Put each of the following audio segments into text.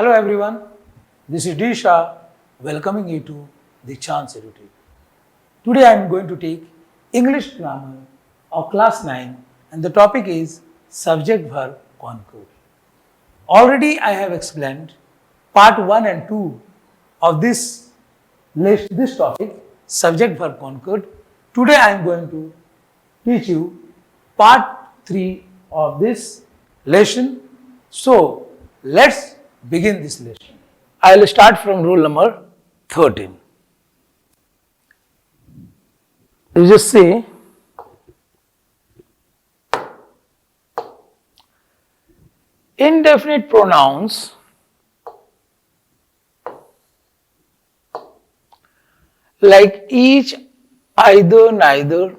Hello everyone, this is D. Shah welcoming you to the Chance Educate. Today I am going to take English Grammar of class 9 and the topic is Subject Verb Concord. Already I have explained part 1 and 2 of this topic, Subject Verb Concord. Today I am going to teach you part 3 of this lesson. So let's begin this lesson. I will start from rule number 13. You just say indefinite pronouns like each, either, neither,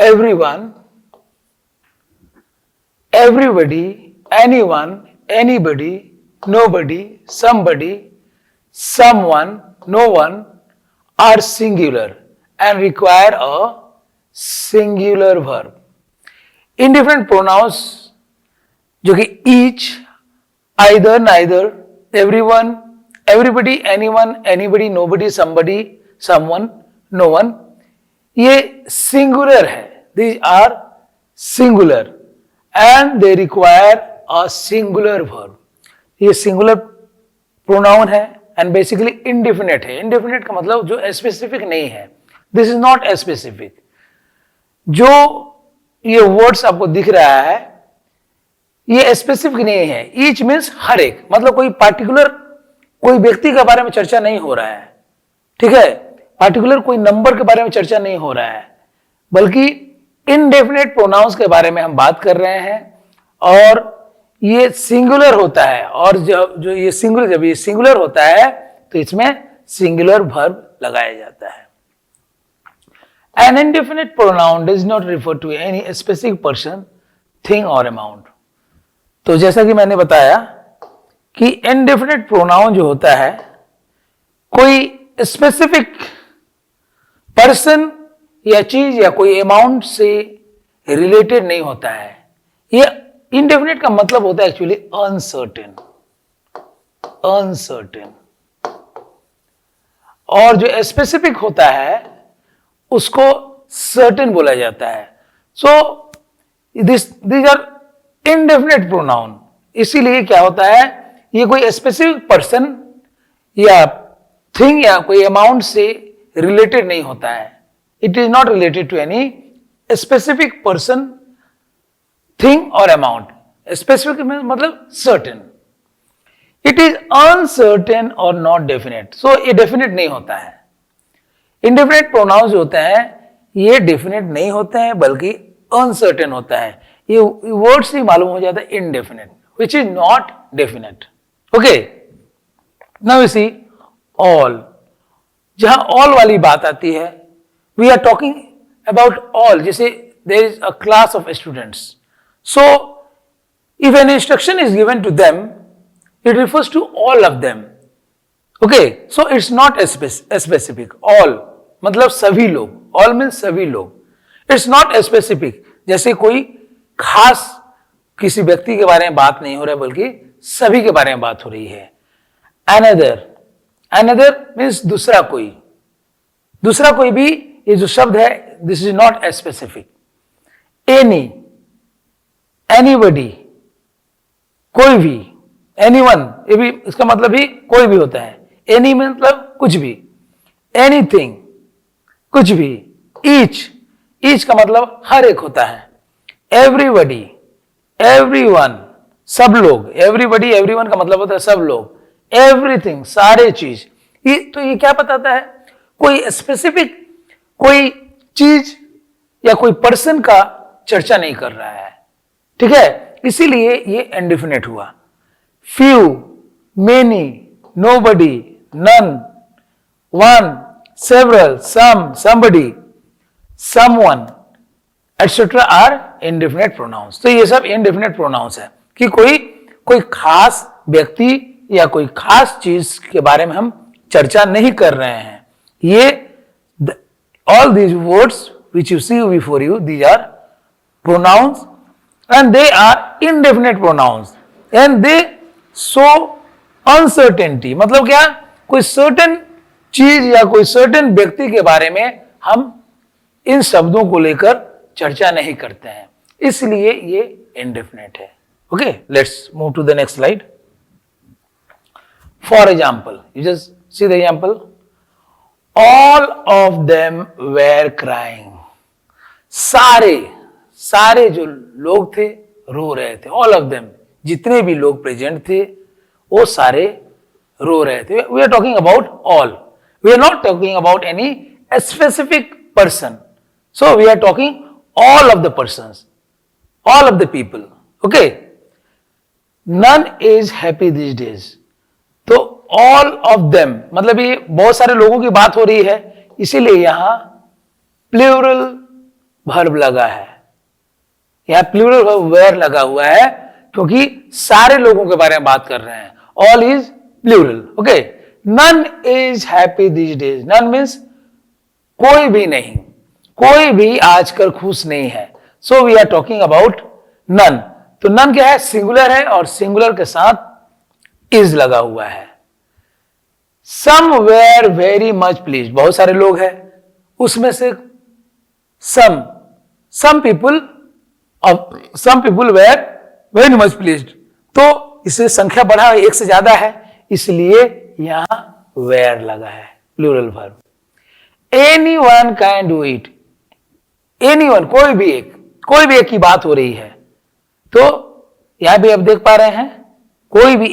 everyone, everybody, anyone, anybody, nobody, somebody, someone, no one are singular and require a singular verb. Indefinite pronouns जो कि each, either, neither, everyone, everybody, anyone, anybody, nobody, somebody, someone, no one, ये singular है. These are singular and they require a singular verb. ये singular pronoun है and basically indefinite है. Indefinite का मतलब जो specific नहीं है. This is not specific. जो ये words आपको दिख रहा है ये specific नहीं है. Each means हर एक, मतलब कोई particular कोई व्यक्ति के बारे में चर्चा नहीं हो रहा है, ठीक है, particular कोई नंबर के बारे में चर्चा नहीं हो रहा है, बल्कि indefinite pronouns के बारे में हम बात कर रहे हैं और ये सिंगुलर होता है और जो ये सिंगुलर जब ये सिंगुलर होता है तो इसमें सिंगुलर वर्ब लगाया जाता है. An indefinite pronoun does not refer to any specific person, thing or amount. तो जैसा कि मैंने बताया कि indefinite pronoun जो होता है कोई स्पेसिफिक पर्सन या चीज या कोई अमाउंट से रिलेटेड नहीं होता है. ये indefinite का मतलब होता है एक्चुअली uncertain, uncertain. और जो स्पेसिफिक होता है उसको certain बोला जाता है. So these are indefinite pronoun. इसीलिए क्या होता है ये कोई स्पेसिफिक पर्सन या थिंग या कोई अमाउंट से रिलेटेड नहीं होता है. It is not related to any specific person, thing or amount. Specific मतलब certain. It is uncertain or not definite. So ये definite नहीं होता है. Indefinite pronouns जो होते हैं ये definite नहीं होते हैं बल्कि uncertain होता है. ये word से मालूम हो जाता है indefinite, which is not definite. Okay. Now you see all. जहां all वाली बात आती है, we are talking about all. जैसे there is a class of students. So if an instruction is given to them, it refers to all of them. Okay, so it's not a specific. All मतलब सभी लोग. All means सभी लोग. It's not a specific. जैसे कोई खास किसी व्यक्ति के बारे में बात नहीं हो रहा है बल्कि सभी के बारे में बात हो रही है. Another. Another means दूसरा कोई. दूसरा कोई भी ये जो शब्द है this is not a specific. Any. Anybody, कोई भी, anyone, ये भी इसका मतलब भी कोई भी होता है. Any मतलब कुछ भी, anything, कुछ भी, each का मतलब हर एक होता है. Everybody, everyone, सब लोग, everybody, everyone का मतलब होता है सब लोग. Everything, सारे चीज. तो ये क्या बताता है? कोई स्पेसिफिक कोई चीज या कोई पर्सन का चर्चा नहीं कर रहा है, ठीक है, इसीलिए ये इंडेफिनिट हुआ. Few, many, nobody, none, one, several, some, somebody, someone etcetera are indefinite pronouns. तो ये सब इंडेफिनिट प्रोनाउंस है कि कोई खास व्यक्ति या कोई खास चीज के बारे में हम चर्चा नहीं कर रहे हैं. ये all these words which you see before you, these are pronouns and they are indefinite pronouns and they show uncertainty मतलब क्या, कोई सर्टेन चीज या कोई सर्टेन व्यक्ति के बारे में हम इन शब्दों को लेकर चर्चा नहीं करते हैं, इसलिए ये इंडेफिनेट है। Okay, let's move to the next slide. For example, you just see the example, all of them were crying. सारे जो लोग थे रो रहे थे। ऑल ऑफ देम, जितने भी लोग प्रेजेंट थे वो सारे रो रहे थे। We are talking about all, we are not talking about any specific person, so we are talking all of the persons, all of the people. Okay, none is happy this days, तो all of them मतलब ये बहुत सारे लोगों की बात हो रही है, इसीलिए यहां प्लूरल वर्ब लगा है, यहां प्लूरल वर्ब वेयर लगा हुआ है, क्योंकि सारे लोगों के बारे में बात कर रहे हैं। All is plural. Okay, none is happy this days, none means कोई भी नहीं, कोई भी आजकल खुश नहीं है। So we are talking about none. तो नन क्या है, सिंगुलर है और सिंगुलर के साथ इज लगा हुआ है। Some were very much please, बहुत सारे लोग हैं, उसमें से some people were very much pleased, तो इससे संख्या बढ़ा, एक से ज्यादा है, इसलिए यहां वेर लगा है, plural verb. Anyone can do it, anyone कोई भी एक की बात हो रही है, तो यहां भी आप देख पा रहे हैं कोई भी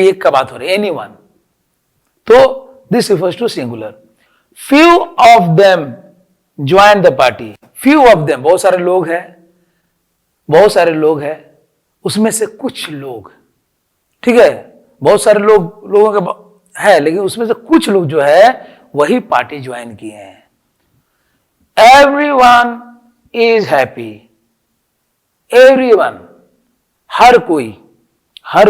एक का बात हो रही है, एनीवन, तो this refers to singular. Few of them join the party, few of them बहुत सारे लोग हैं, उसमें से कुछ लोग, ठीक है, बहुत सारे लोगों के है, लेकिन उसमें से कुछ लोग जो है वही पार्टी ज्वाइन किए हैं। एवरीवन इज हैप्पी, एवरीवन हर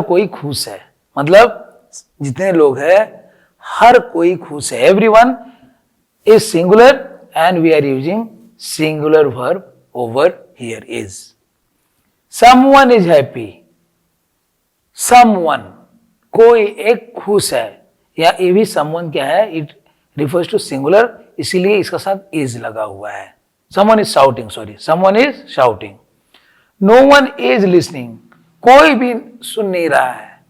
कोई खुश है, मतलब जितने लोग हैं हर कोई खुश है। Everyone is singular and we are using singular verb over here is. Someone is happy, someone कोई एक खुश है, या ये भी समवन क्या है, इट रिफर्स टू सिंगुलर, इसीलिए इसका साथ इज लगा हुआ है। Someone is shouting, no one is listening, कोई भी सुन नहीं रहा है,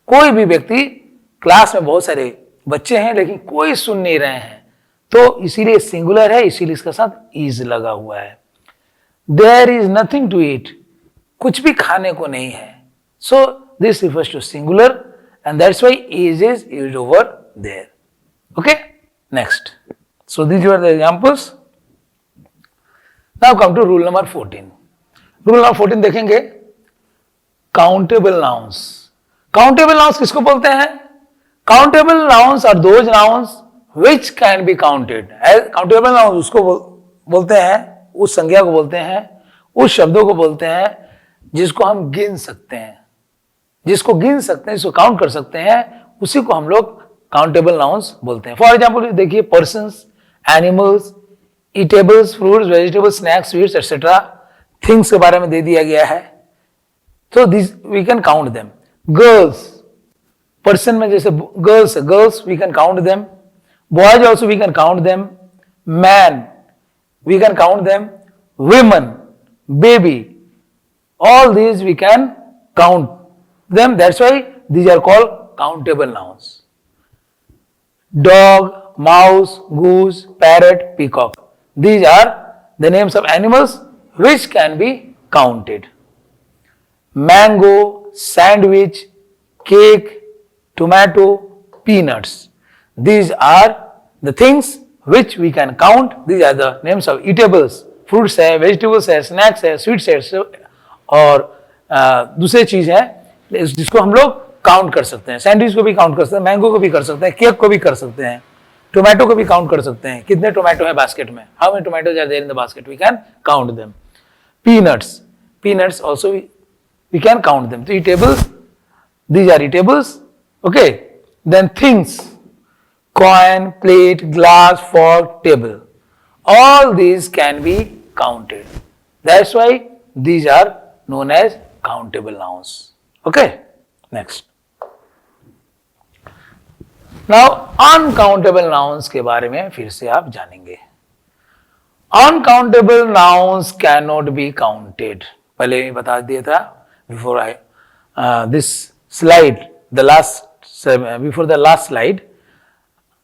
कोई भी व्यक्ति, क्लास में बहुत सारे बच्चे हैं लेकिन कोई सुन नहीं रहे हैं, तो इसीलिए सिंगुलर है, इसीलिए इसका साथ इज लगा हुआ है। There is nothing to eat, कुछ भी खाने को नहीं है, so this refers to singular and that's why is used over there. Okay, next, so these are the examples. Now come to rule number 14। Rule number 14 देखेंगे, countable nouns. Countable nouns किसको बोलते हैं? Countable nouns are those nouns which can be counted. Countable nouns उसको बोलते हैं, उस संज्ञा को बोलते हैं, उस शब्दों को बोलते हैं जिसको हम गिन सकते हैं, जिसको काउंट कर सकते हैं, उसी को हम लोग काउंटेबल नाउन्स बोलते हैं। फॉर एग्जाम्पल देखिए, persons, animals, eatables, fruits, vegetables, snacks, sweets etcetera, things के बारे में दे दिया गया है, तो this we can count them. Girls, person में जैसे girls we can count them, boys also we can count them, man we can count them, women, baby, all these we can count them, that's why these are called countable nouns. Dog, mouse, goose, parrot, peacock, these are the names of animals which can be counted. Mango, sandwich, cake, tomato, peanuts, these are the things which we can count. These are the names of eatables, fruits है, vegetables है, snacks है, sweets है, और दूसरे चीज है जिसको हम लोग काउंट कर सकते हैं। सैंडविच को भी काउंट कर सकते हैं, मैंगो को भी कर सकते हैं, केक को भी कर सकते हैं, टोमेटो को भी काउंट कर सकते हैं, कितने टोमेटो है बास्केट में, how many tomatoes are there in the basket, we can count them. Peanuts also we can count them. तो eatables, these are eatables, okay. Then things, coin, plate, glass, fork, table, all these can be counted. That's why these are known as countable nouns. Okay, next. Now uncountable nouns के बारे में फिर से आप जानेंगे। Uncountable nouns can not be counted. पहले ही बता दिया था before I this slide, the last before the last slide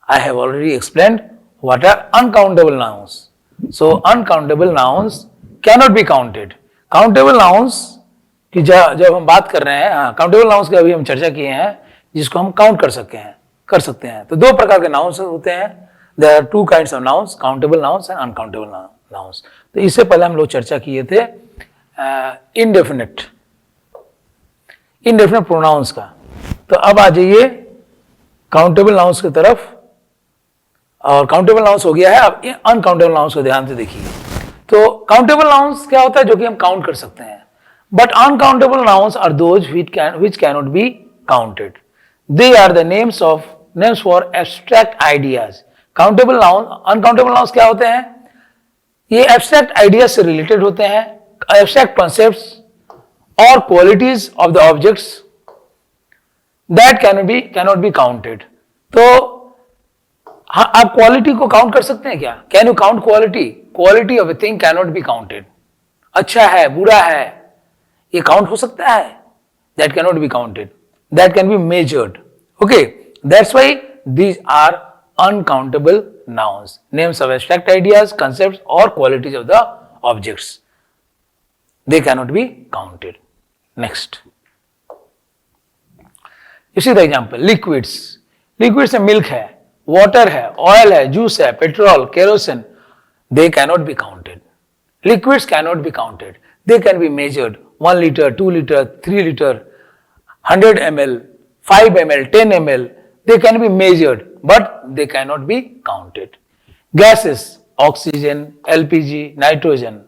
I have already explained what are uncountable nouns. So uncountable nouns cannot be counted. Countable nouns की जब हम बात कर रहे हैं, काउंटेबल नाउन्स की अभी हम चर्चा किए हैं जिसको हम काउंट कर सकते हैं। तो दो प्रकार के नाउन्स होते हैं। There are two kinds of nouns, countable nouns and uncountable nouns. तो इससे पहले हम लोग चर्चा किए थे इनडेफिनेट प्रोनाउंस का। तो अब आ जाइए काउंटेबल नाउन्स की तरफ। और काउंटेबल नाउन्स हो गया है, अब अनकाउंटेबल नाउन्स को ध्यान से देखिए। तो काउंटेबल नाउन्स क्या होता है? जो कि हम काउंट कर सकते हैं। But uncountable nouns are those which cannot be counted. They are the names for abstract ideas. Countable noun, uncountable nouns क्या होते हैं? ये एब्स्ट्रैक्ट आइडियाज से रिलेटेड होते हैं, एब्स्ट्रैक्ट कॉन्सेप्ट्स और qualities of the objects that cannot be counted. तो हाँ, आप क्वालिटी को काउंट कर सकते हैं क्या? Can you count quality? Quality of a thing cannot be counted. अच्छा है, बुरा है, ये काउंट हो सकता है? That cannot be counted, that can be measured. Okay, that's why these are uncountable nouns, names of abstract ideas, concepts or qualities of the objects. They cannot be counted. Next, you see the example, liquids. Liquids में milk है, water है, oil है, juice है, petrol, kerosene. They cannot be counted. Liquids cannot be counted. They can be measured. 1 liter, 2 liter, 3 liter, 100 ml, 5 ml, 10 ml. They can be measured, but they cannot be counted. Gases, oxygen, LPG, nitrogen.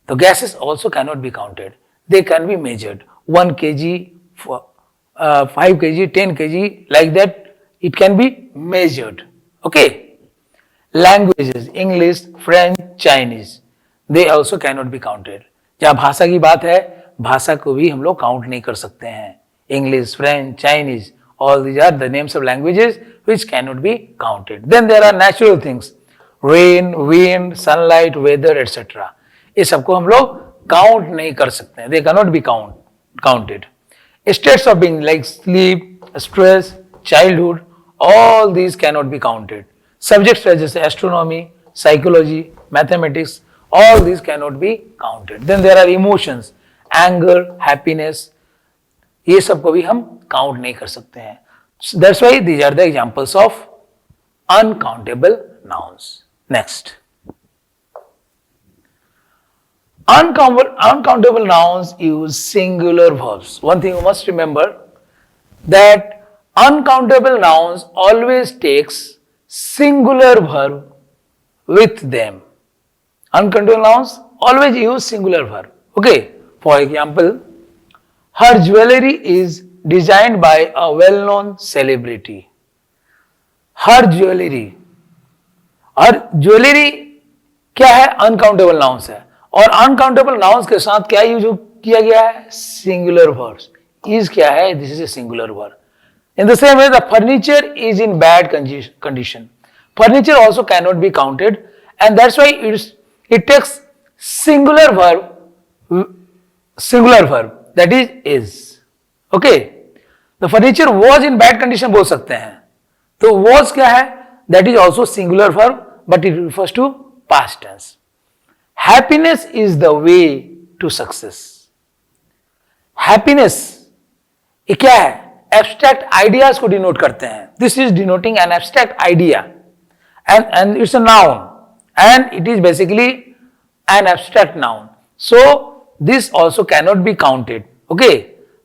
The gases also cannot be counted. They can be measured. 1 kg, 5 kg, 10 kg, like that. It can be measured. Okay. Languages, English, French, Chinese. They also cannot be counted. जहाँ भाषा की बात है, भाषा को भी हम लोग काउंट नहीं कर सकते हैं। English, French, Chinese. All these are the names of languages which cannot be counted. Then there are natural things, rain, wind, sunlight, weather, etc. ये सबको हम लोग काउंट नहीं कर सकते हैं. They cannot be counted. States of being like sleep, stress, childhood, all these cannot be counted. Subjects such as astronomy, psychology, mathematics, all these cannot be counted. Then there are emotions, anger, happiness. ये सबको भी हम count नहीं कर सकते हैं. That's why these are the examples of uncountable nouns. Next, uncountable nouns use singular verbs. One thing you must remember, that uncountable nouns always takes singular verb with them. Uncountable nouns always use singular verb. Okay, for example, her jewelry is designed by a well-known celebrity. Her jewelry. और jewellery क्या है? Uncountable nouns है. और uncountable nouns के साथ क्या use किया गया है? Singular verbs. इज क्या है? This is a singular verb. In the same way the furniture is in bad condition. Furniture also can not be counted and that's why it takes singular verb that is. Okay, the furniture was in bad condition बोल सकते हैं. तो was क्या है? That is also singular verb, but it refers to past tense. Happiness is the way to success. Happiness ये क्या है? Abstract ideas को denote करते हैं. This is denoting an abstract idea, and it's a noun, and it is basically an abstract noun. So this also cannot be counted. Okay,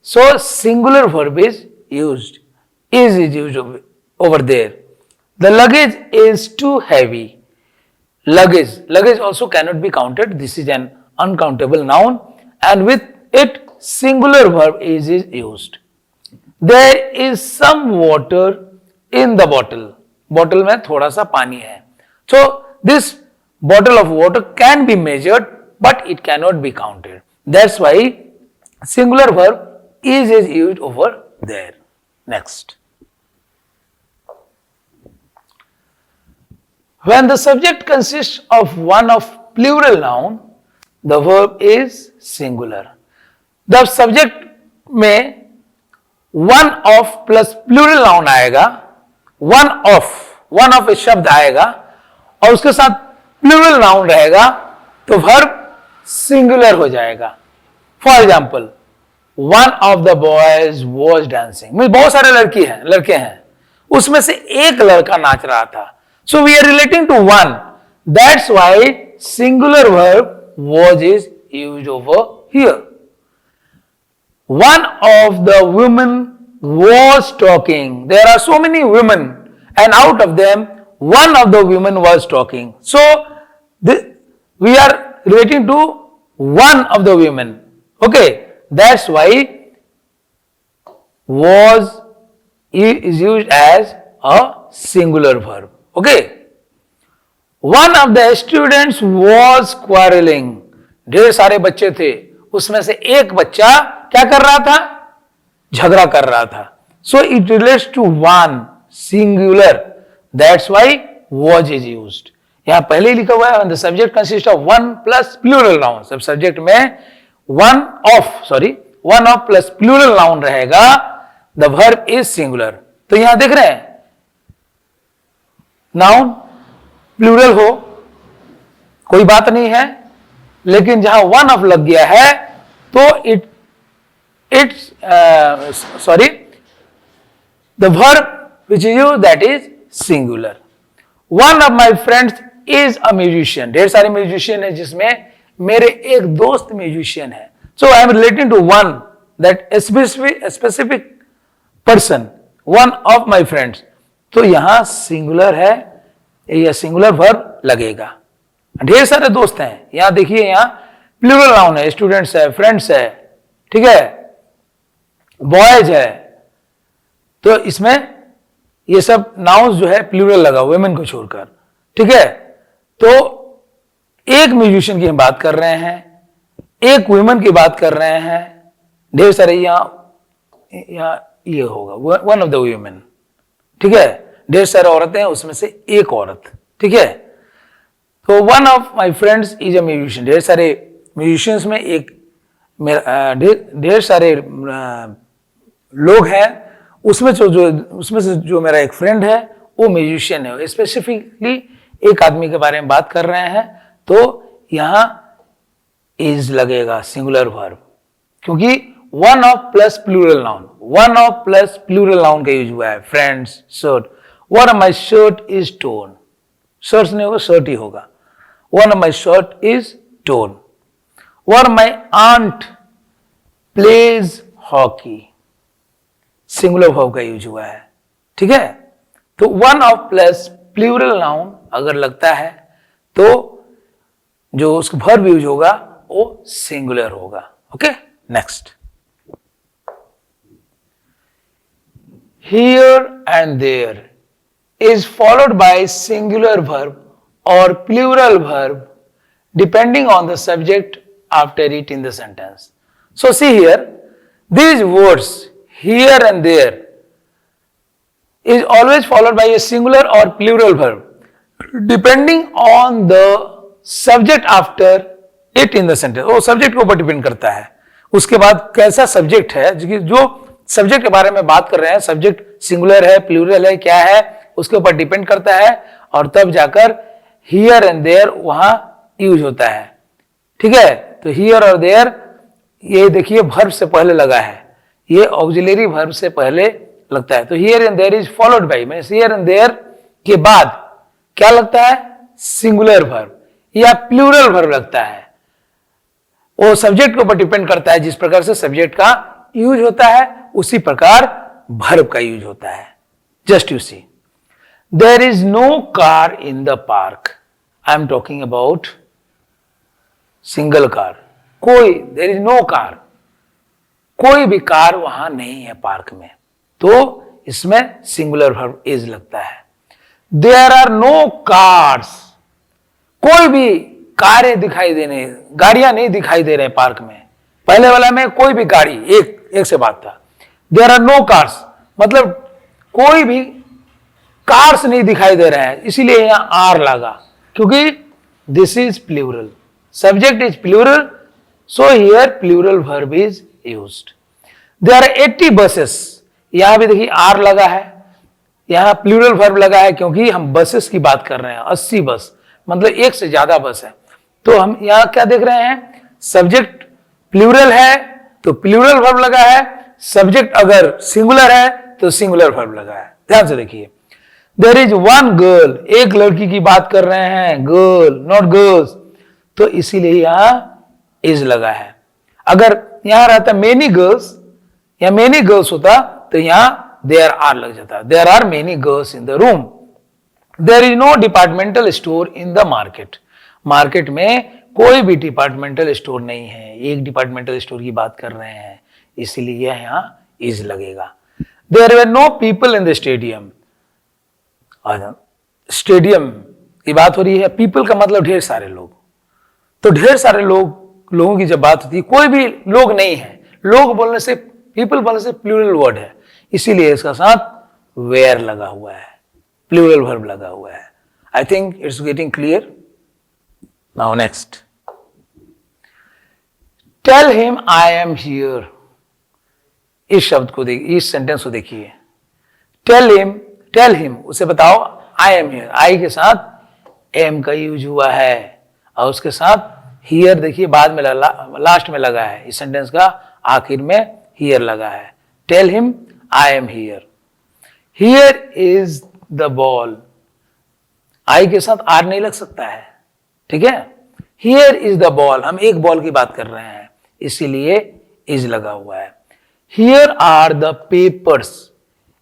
so singular verb is used. Is used over there. The luggage is too heavy. Luggage also cannot be counted. This is an uncountable noun, and with it singular verb is used. There is some water in the bottle. Bottle में थोड़ा सा पानी है. So this bottle of water can be measured, but it cannot be counted. That's why singular verb is used over there. Next, When the subject consists of one of plural noun, the verb is singular. जब subject में one of plus plural noun आएगा, one of एक शब्द आएगा और उसके साथ plural noun रहेगा तो वर्ब सिंगुलर हो जाएगा. For example, one of the boys was dancing. बहुत सारे लड़के हैं, उसमें से एक लड़का नाच रहा था. So we are relating to one, that's why singular verb was is used over here. One of the women was talking. There are so many women and out of them one of the women was talking. So we are relating to one of the women. Okay, that's why was is used as a singular verb. Okay. One of the students was quarreling. ढेर सारे बच्चे थे, उसमें से एक बच्चा क्या कर रहा था? झगड़ा कर रहा था. So it relates to one singular. That's why was is used. यहां पहले ही लिखा हुआ है when the subject consists of one plus plural noun. सब सब्जेक्ट में one of plus plural noun रहेगा, the verb is singular. तो यहां देख रहे हैं नाउन प्लूरल हो कोई बात नहीं है, लेकिन जहां वन ऑफ लग गया है तो the verb which is used that is singular. One of my friends is a musician. ढेर सारे म्यूजिशियन है जिसमें मेरे एक दोस्त म्यूजिशियन है. So I am relating to one that specific person, one of my friends. तो यहां सिंगुलर है, यह सिंगुलर वर्ब लगेगा. ढेर सारे दोस्त हैं, यहां देखिए यहां प्लूरल नाउन है, स्टूडेंट्स है, फ्रेंड्स है, ठीक है, बॉयज है. तो इसमें ये सब नाउन्स जो है प्लूरल लगा वुमेन को छोड़कर. ठीक है, तो एक म्यूजिशियन की हम बात कर रहे हैं, एक वुमेन की बात कर रहे हैं. ढेर सारे यहां ये होगा वन ऑफ द वुमेन. ठीक है, ढेर सारे औरतें हैं, उसमें से एक औरत. ठीक है, तो one of my friends is a musician. ढेर सारे म्यूजिशियंस में एक ढेर सारे लोग हैं, उसमें से जो मेरा एक फ्रेंड है वो म्यूजिशियन है. स्पेसिफिकली एक आदमी के बारे में बात कर रहे हैं, तो यहां इज लगेगा सिंगुलर वर्ब, क्योंकि one of plus plural noun, one of plus plural noun का यूज हुआ है. Friends, shirt, one of my shirt is torn. Shirt नहीं होगा, शर्ट ही होगा. One of my shirt is torn. One of my aunt plays hockey. Singular verb का use हुआ है. ठीक है, तो one of plus plural noun अगर लगता है तो जो उसका वर्ब यूज होगा वो सिंगुलर होगा. Okay, next. Here and there is followed by singular verb or plural verb depending on the subject after it in the sentence. So see here, these words here and there is always followed by a singular or plural verb depending on the subject after it in the sentence. वो subject के ऊपर depend करता है, उसके बाद कैसा subject है, जो सब्जेक्ट के बारे में बात कर रहे हैं, सब्जेक्ट सिंगुलर है, प्लूरल है, क्या है, उसके ऊपर डिपेंड करता है, और तब जाकर हियर एंड देयर वहां यूज होता है. ठीक है, तो हियर और देयर ये देखिए वर्ब से पहले लगा है, ये ऑक्सिलरी वर्ब से पहले लगता है. तो here and there is followed by, means here and there के बाद क्या लगता है? सिंगुलर वर्ब या प्लूरल वर्ब लगता है. वो सब्जेक्ट के ऊपर डिपेंड करता है, जिस प्रकार से सब्जेक्ट का यूज होता है उसी प्रकार वर्ब का यूज होता है. Just you see, there is no car in the park. I am talking about single car. There is no car, कोई भी कार वहां नहीं है पार्क में, तो इसमें सिंगुलर वर्ब इज लगता है. देयर आर नो कार्स, कोई भी कारें दिखाई देने, गाड़ियां नहीं दिखाई दे रहे पार्क में. पहले वाला में कोई भी गाड़ी, एक से बात था. देयर आर नो कार्स मतलब कोई भी कार्स नहीं दिखाई दे रहे हैं, इसीलिए यहां आर लगा, क्योंकि this is plural, subject is plural, so here plural verb is used. There are 80 buses, यहां भी देखिए आर लगा है, यहां प्लूरल वर्ब लगा है क्योंकि हम बसेस की बात कर रहे हैं, 80 बस मतलब एक से ज्यादा बस है। तो हम यहां क्या देख रहे हैं, सब्जेक्ट प्लूरल है तो प्लूरल वर्ब लगा है, सब्जेक्ट अगर सिंगुलर है तो सिंगुलर वर्ब लगा है। ध्यान से देखिए, देयर इज वन गर्ल, एक लड़की की बात कर रहे हैं, गर्ल नॉट गर्ल्स, तो इसीलिए यहां इज लगा है। अगर यहां रहता मेनी गर्ल्स या मेनी गर्ल्स होता तो यहां देयर आर लग जाता, there are many girls in the room. There is no departmental store in the market, market में कोई भी डिपार्टमेंटल स्टोर नहीं है, एक डिपार्टमेंटल स्टोर की बात कर रहे हैं, इसीलिए यहां इज लगेगा। There were no people in the stadium, stadium की बात हो रही है, पीपल का मतलब ढेर सारे लोग, तो ढेर सारे लोगों की जब बात होती है, कोई भी लोग नहीं है, लोग बोलने से, पीपल बोलने से प्लूरल वर्ड है, इसीलिए इसका साथ वेयर लगा हुआ है, प्लूरल वर्ब लगा हुआ है। I think it's getting clear. Now next, tell him I am here, इस शब्द को देखिए, इस सेंटेंस को देखिए, टेल हिम उसे बताओ आई एम हियर, आई के साथ एम का यूज हुआ है और उसके साथ हियर देखिए बाद में लास्ट में लगा है, इस सेंटेंस का आखिर में हियर लगा है। Tell him I am here, here is the ball, I के साथ आर नहीं लग सकता है, ठीक है, हियर इज द बॉल, हम एक बॉल की बात कर रहे हैं इसीलिए इज लगा हुआ है। हियर आर द पेपर्स,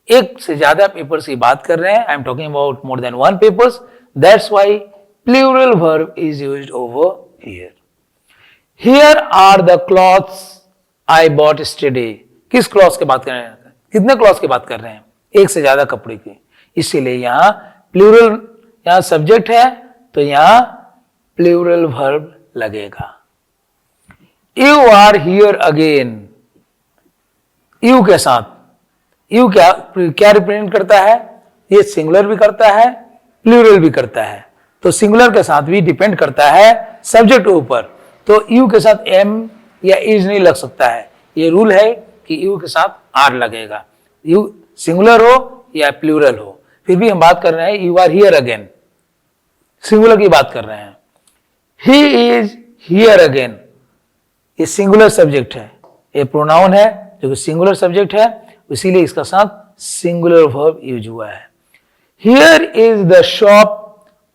एक से ज्यादा पेपर्स की बात कर रहे हैं, I am talking about more than one papers, that's why plural verb is used over here. Here are the clothes I bought yesterday, किस क्लॉथ्स की बात कर रहे हैं, कितने क्लॉथ्स की बात कर रहे हैं, एक से ज्यादा कपड़े की, इसीलिए यहां प्लूरल, यहां सब्जेक्ट है तो यहां प्लूरल वर्ब लगेगा। You are here again, you के साथ, यू क्या रिप्रेजेंट करता है, ये सिंगुलर भी करता है प्लूरल भी करता है, तो सिंगुलर के साथ भी डिपेंड करता है सब्जेक्ट के ऊपर, तो यू के साथ एम या इज नहीं लग सकता है, ये रूल है कि यू के साथ आर लगेगा, यू सिंगुलर हो या प्लूरल हो, फिर भी हम बात कर रहे हैं you are here again, singular की बात कर रहे हैं। ही इज हियर अगेन, ये सिंगुलर सब्जेक्ट है, ये प्रोनाउन है जो कि सिंगुलर सब्जेक्ट है, इसीलिए इसका साथ सिंगुलर वर्ब यूज हुआ है। Here is the shop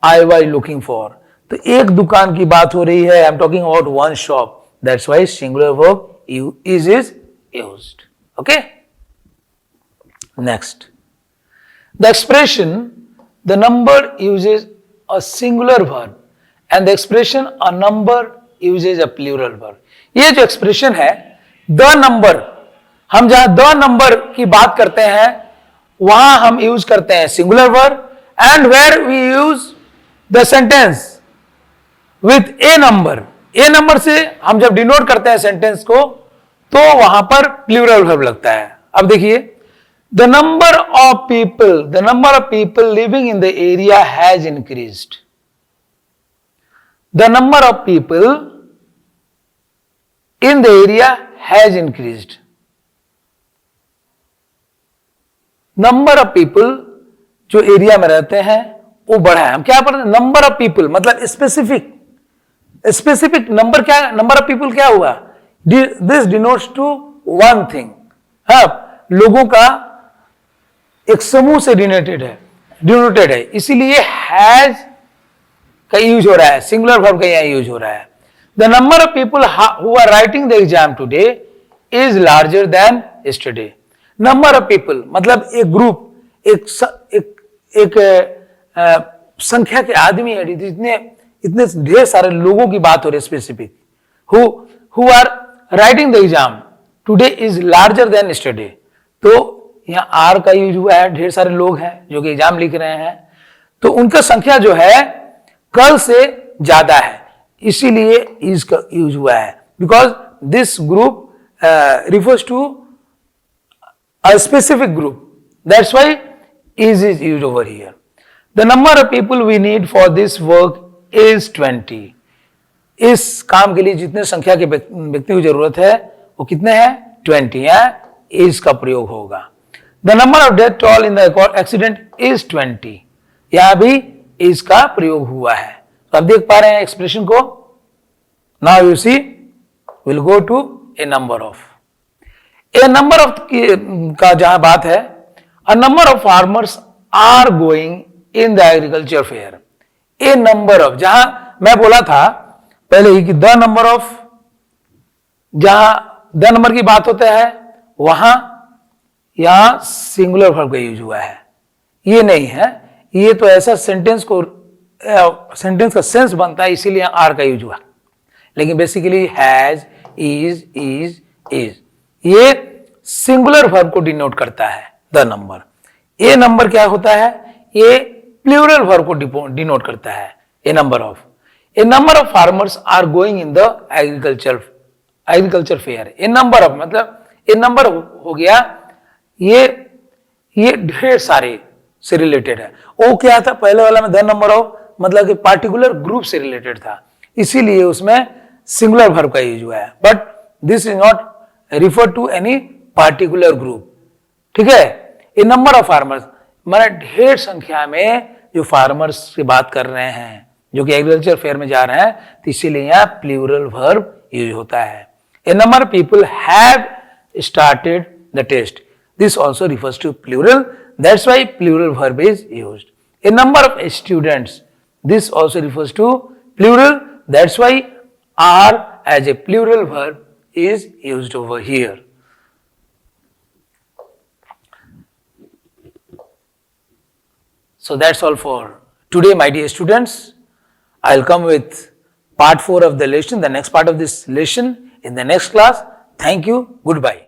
I was looking for, तो एक दुकान की बात हो रही है, I am talking about one shop, that's why singular verb is used. Okay, next, the expression the number uses a singular verb and the expression a number uses a plural verb. ये जो expression है the number, हम जहां the number की बात करते हैं वहां हम यूज करते हैं singular verb, and where we use the sentence with a number, a number से हम जब डिनोट करते हैं सेंटेंस को तो वहां पर प्लूरल वर्ब लगता है। अब देखिए, the number of people living in the area has increased, the number of people in the area has increased, number of people जो एरिया में रहते हैं वो बढ़ा है। हम क्या पढ़ते हैं, नंबर ऑफ पीपल मतलब स्पेसिफिक नंबर, क्या नंबर ऑफ पीपल क्या हुआ, this denotes to one thing, हाँ लोगों का एक समूह से डिनोटेड है, इसीलिए हैज का यूज हो रहा है, सिंगुलर वर्ब का यहां यूज हो रहा है। The number of people who are writing the exam today is larger than yesterday, number of people मतलब एक ग्रुप, एक संख्या के आदमी है, इतने ढेर सारे लोगों की बात हो रही है, specific, who are writing the exam today is larger than yesterday, तो यहाँ आर का यूज हुआ है, ढेर सारे लोग हैं जो कि एग्जाम लिख रहे हैं, तो उनका संख्या जो है कल से ज्यादा है, इसीलिए इज का यूज हुआ है, because this group refers to a specific group, that's why is used over here. The number of people we need for this work is 20. इस काम के लिए जितने संख्या के व्यक्तियों की जरूरत है वो कितने हैं? 20. यहाँ is का प्रयोग होगा. The number of death toll in the accident is 20. यहाँ भी is का प्रयोग हुआ है. तो आप देख पा रहे हैं एक्सप्रेशन को. Now you see, we'll go to a number of. A number of का जहां बात है, a number of farmers are going in the agriculture fair. A number of, जहां मैं बोला था पहले ही कि the number of, जहां the number की बात होता है वहां यहां सिंगुलर वर्ब का यूज हुआ है. ये नहीं है, ये तो ऐसा सेंटेंस का सेंस बनता है इसीलिए आर का यूज हुआ. लेकिन बेसिकली हैज, इज, ये सिंगुलर वर्ब को डिनोट करता है. द नंबर, ये नंबर क्या होता है? ये प्लूरल वर्ब को डिनोट करता है. A number of, a number of farmers are going in the agriculture fair. A number of मतलब ए नंबर हो गया, ये ढेर सारे से रिलेटेड है. वो क्या था पहले वाला में? द नंबर ऑफ मतलब कि पार्टिकुलर ग्रुप से रिलेटेड था, इसीलिए उसमें सिंगुलर वर्ब का यूज हुआ है. But this is not refer to any particular group. ठीक है. ए नंबर ऑफ फार्मर्स माने ढेर संख्या में जो फार्मर्स की बात कर रहे हैं जो कि एग्रीकल्चर फेयर में जा रहे हैं, तो इसीलिए यहाँ प्लूरल वर्ब यूज होता है. A number of people have started the test. This also refers to plural, that's why plural verb is used. A number of students, this also refers to plural, that's why are as a plural verb is used over here. So that's all for today, my dear students. I'll come with part 4 of the lesson, the next part of this lesson in the next class. Thank you. Goodbye.